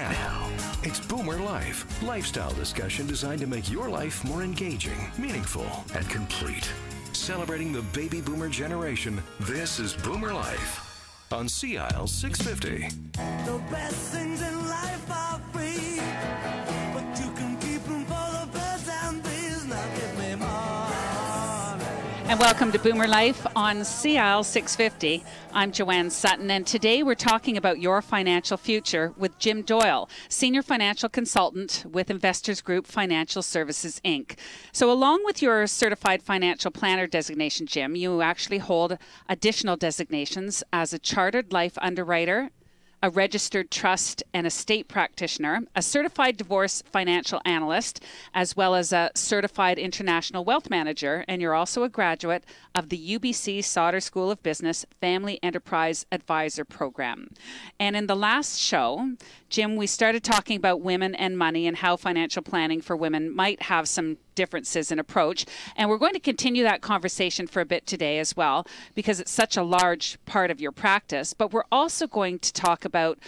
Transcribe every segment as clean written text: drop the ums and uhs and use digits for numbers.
Now, it's Boomer Life, lifestyle discussion designed to make your life more engaging, meaningful, and complete. Celebrating the baby boomer generation, this is Boomer Life on CIL 650. The best things in life are free, but you can keep them for the birds and bees. Now give me more. And welcome to Boomer Life on CIL 650. I'm Joanne Sutton, and today we're talking about your financial future with Jim Doyle, Senior Financial Consultant with Investors Group Financial Services, Inc. So along with your Certified Financial Planner designation, Jim, you actually hold additional designations as a Chartered Life Underwriter, a registered trust and estate practitioner, a certified divorce financial analyst, as well as a certified international wealth manager, and you're also a graduate of the UBC Sauder School of Business Family Enterprise Advisor Program. And in the last show, Jim, we started talking about women and money and how financial planning for women might have some differences in approach. And we're going to continue that conversation for a bit today as well, because it's such a large part of your practice. But we're also going to talk about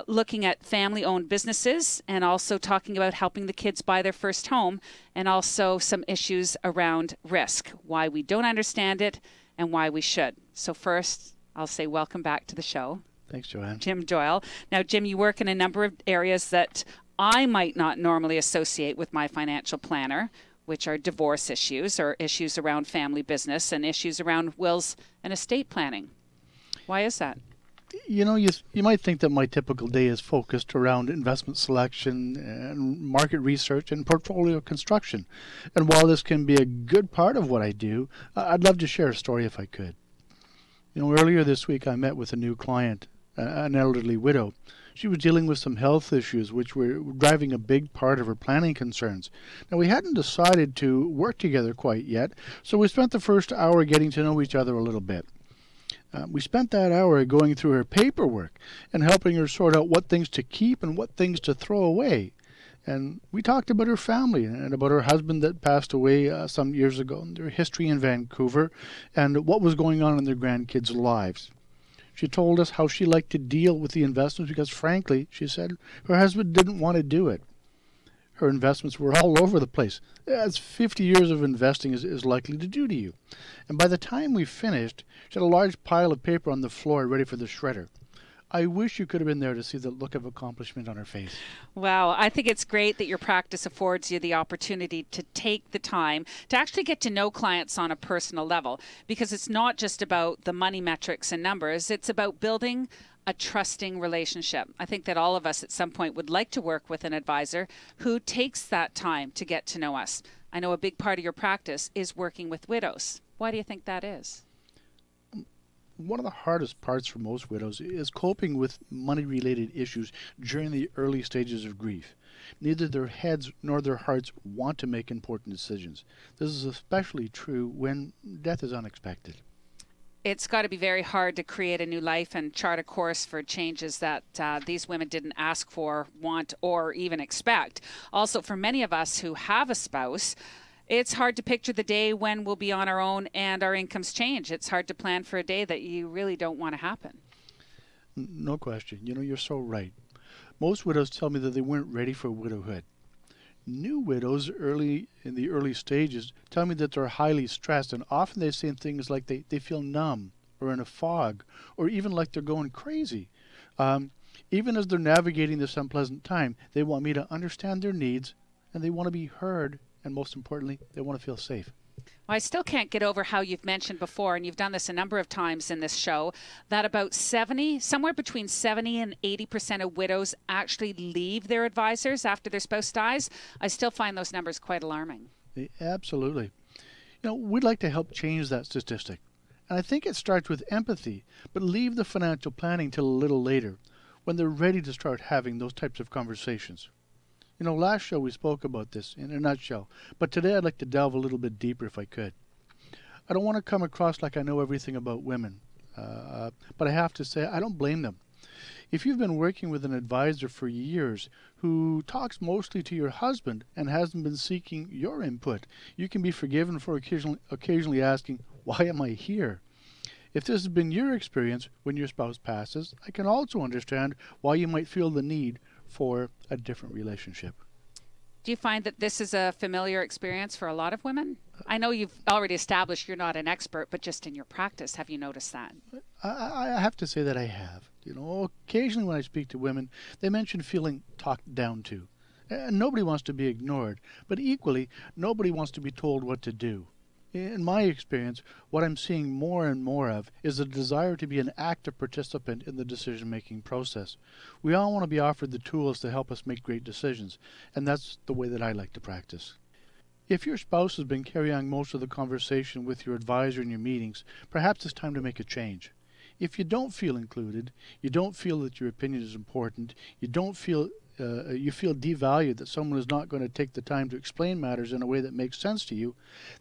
looking at family-owned businesses and also talking about helping the kids buy their first home, and also some issues around risk, why we don't understand it and why we should. So first, I'll say welcome back to the show. Thanks, Joanne. Jim Doyle. Now, Jim, you work in a number of areas that I might not normally associate with my financial planner, which are divorce issues or issues around family business and issues around wills and estate planning. Why is that? You know, you might think that my typical day is focused around investment selection and market research and portfolio construction. And while this can be a good part of what I do, I'd love to share a story if I could. You know, earlier this week I met with a new client, an elderly widow. She was dealing with some health issues which were driving a big part of her planning concerns. Now, we hadn't decided to work together quite yet, so we spent the first hour getting to know each other a little bit. We spent that hour going through her paperwork and helping her sort out what things to keep and what things to throw away. And we talked about her family and about her husband that passed away some years ago, and their history in Vancouver, and what was going on in their grandkids' lives. She told us how she liked to deal with the investments because, frankly, she said, her husband didn't want to do it. Her investments were all over the place, as 50 years of investing is likely to do to you. And by the time we finished, she had a large pile of paper on the floor ready for the shredder. I wish you could have been there to see the look of accomplishment on her face. Wow, I think it's great that your practice affords you the opportunity to take the time to actually get to know clients on a personal level, because it's not just about the money metrics and numbers, it's about building a trusting relationship. I think that all of us at some point would like to work with an advisor who takes that time to get to know us. I know a big part of your practice is working with widows. Why do you think that is? One of the hardest parts for most widows is coping with money-related issues during the early stages of grief. Neither their heads nor their hearts want to make important decisions. This is especially true when death is unexpected. It's got to be very hard to create a new life and chart a course for changes that these women didn't ask for, want, or even expect. Also, for many of us who have a spouse, it's hard to picture the day when we'll be on our own and our incomes change. It's hard to plan for a day that you really don't want to happen. No question. You know, you're so right. Most widows tell me that they weren't ready for widowhood. New widows in the early stages tell me that they're highly stressed, and often they say things like they feel numb or in a fog or even like they're going crazy. Even as they're navigating this unpleasant time, they want me to understand their needs, and they want to be heard, and most importantly, they want to feel safe. Well, I still can't get over how you've mentioned before, and you've done this a number of times in this show, that about somewhere between 70 and 80% of widows actually leave their advisors after their spouse dies. I still find those numbers quite alarming. Absolutely. You know, we'd like to help change that statistic. And I think it starts with empathy, but leave the financial planning till a little later, when they're ready to start having those types of conversations. You know, last show we spoke about this in a nutshell, but today I'd like to delve a little bit deeper if I could. I don't want to come across like I know everything about women, but I have to say I don't blame them. If you've been working with an advisor for years who talks mostly to your husband and hasn't been seeking your input, you can be forgiven for occasionally asking, why am I here? If this has been your experience when your spouse passes, I can also understand why you might feel the need for a different relationship. Do you find that this is a familiar experience for a lot of women? I know you've already established you're not an expert, but just in your practice, have you noticed that? I have to say that I have. Occasionally when I speak to women, they mention feeling talked down to. And nobody wants to be ignored, but equally, nobody wants to be told what to do. In my experience, what I'm seeing more and more of is a desire to be an active participant in the decision-making process. We all want to be offered the tools to help us make great decisions, and that's the way that I like to practice. If your spouse has been carrying most of the conversation with your advisor in your meetings, perhaps it's time to make a change. If you don't feel included, you don't feel that your opinion is important, you feel devalued, that someone is not going to take the time to explain matters in a way that makes sense to you,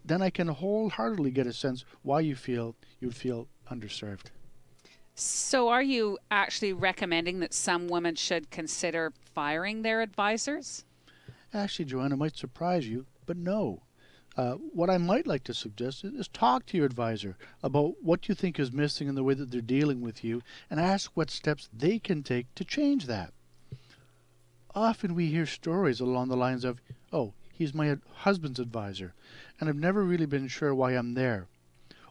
then I can wholeheartedly get a sense why you would feel underserved. So are you actually recommending that some women should consider firing their advisors? Actually, Joanne, it might surprise you, but no. What I might like to suggest is talk to your advisor about what you think is missing in the way that they're dealing with you, and ask what steps they can take to change that. Often we hear stories along the lines of, "Oh, he's my husband's advisor, and I've never really been sure why I'm there."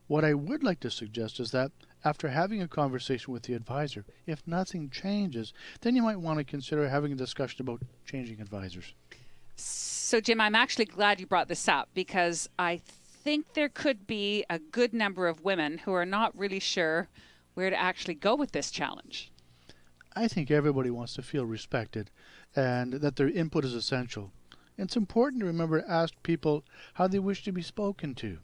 What I would like to suggest is that after having a conversation with the advisor, if nothing changes, then you might want to consider having a discussion about changing advisors. So, Jim, I'm actually glad you brought this up, because I think there could be a good number of women who are not really sure where to actually go with this challenge. I think everybody wants to feel respected and that their input is essential. It's important to remember to ask people how they wish to be spoken to.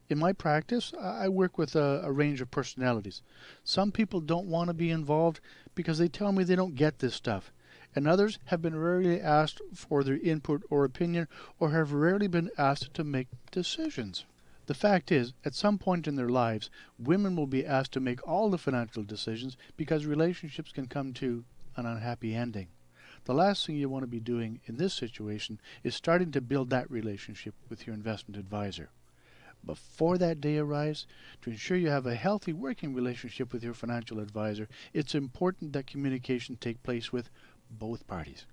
In my practice, I work with a range of personalities. Some people don't want to be involved because they tell me they don't get this stuff, and others have been rarely asked for their input or opinion, or have rarely been asked to make decisions. The fact is, at some point in their lives, women will be asked to make all the financial decisions because relationships can come to an unhappy ending. The last thing you want to be doing in this situation is starting to build that relationship with your investment advisor. Before that day arrives, to ensure you have a healthy working relationship with your financial advisor, it's important that communication take place with both parties.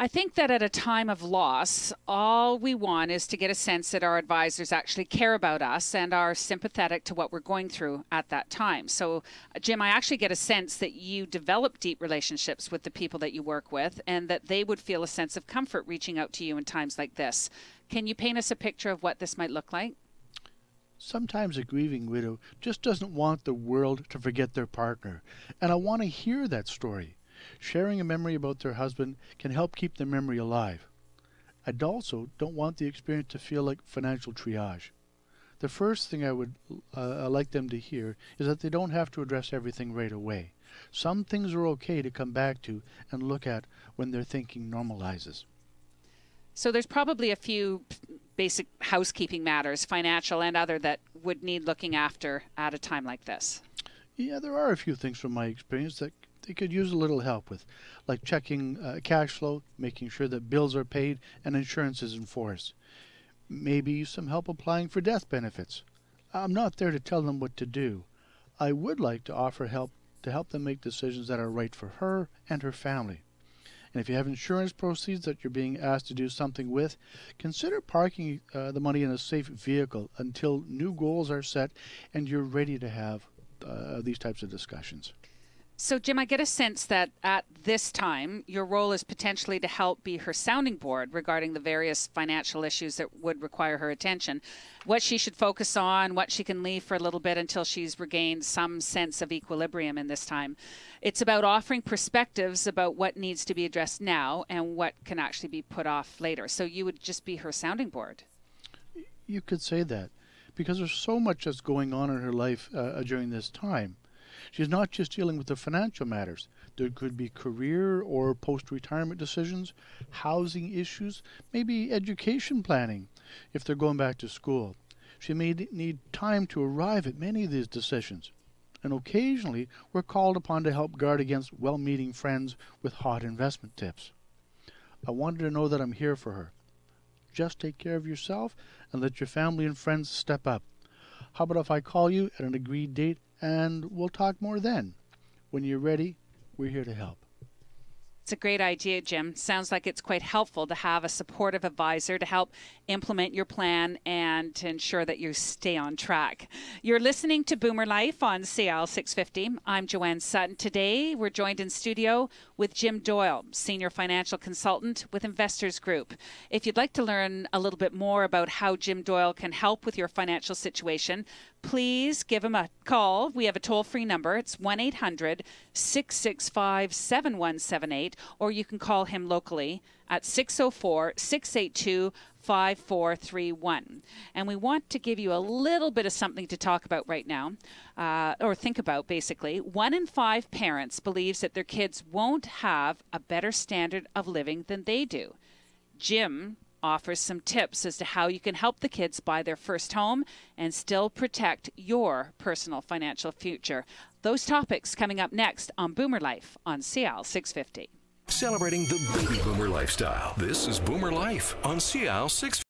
I think that at a time of loss, all we want is to get a sense that our advisors actually care about us and are sympathetic to what we're going through at that time. So, Jim, I actually get a sense that you develop deep relationships with the people that you work with, and that they would feel a sense of comfort reaching out to you in times like this. Can you paint us a picture of what this might look like? Sometimes a grieving widow just doesn't want the world to forget their partner, and I want to hear that story. Sharing a memory about their husband can help keep the memory alive. I also don't want the experience to feel like financial triage. The first thing I would like them to hear is that they don't have to address everything right away. Some things are okay to come back to and look at when their thinking normalizes. So there's probably a few basic housekeeping matters, financial and other, that would need looking after at a time like this. Yeah, there are a few things from my experience that they could use a little help with, like checking cash flow, making sure that bills are paid and insurance is enforced. Maybe some help applying for death benefits. I'm not there to tell them what to do. I would like to offer help to help them make decisions that are right for her and her family. And if you have insurance proceeds that you're being asked to do something with, consider parking the money in a safe vehicle until new goals are set and you're ready to have these types of discussions. So, Jim, I get a sense that at this time, your role is potentially to help be her sounding board regarding the various financial issues that would require her attention, what she should focus on, what she can leave for a little bit until she's regained some sense of equilibrium in this time. It's about offering perspectives about what needs to be addressed now and what can actually be put off later. So you would just be her sounding board. You could say that, because there's so much that's going on in her life during this time. She's not just dealing with the financial matters. There could be career or post-retirement decisions, housing issues, maybe education planning if they're going back to school. She may need time to arrive at many of these decisions. And occasionally, we're called upon to help guard against well-meaning friends with hot investment tips. I wanted to know that I'm here for her. Just take care of yourself and let your family and friends step up. How about if I call you at an agreed date and we'll talk more then? When you're ready, we're here to help. That's a great idea, Jim. Sounds like it's quite helpful to have a supportive advisor to help implement your plan and to ensure that you stay on track. You're listening to Boomer Life on CL 650. I'm Joanne Sutton. Today, we're joined in studio with Jim Doyle, Senior Financial Consultant with Investors Group. If you'd like to learn a little bit more about how Jim Doyle can help with your financial situation, please give him a call. We have a toll-free number. It's 1-800-665-7178, or you can call him locally at 604-682-5431. And we want to give you a little bit of something to talk about right now, or think about, basically. 1 in 5 parents believes that their kids won't have a better standard of living than they do. Jim offers some tips as to how you can help the kids buy their first home and still protect your personal financial future. Those topics coming up next on Boomer Life on CL 650. Celebrating the baby boomer lifestyle. This is Boomer Life on CL 650.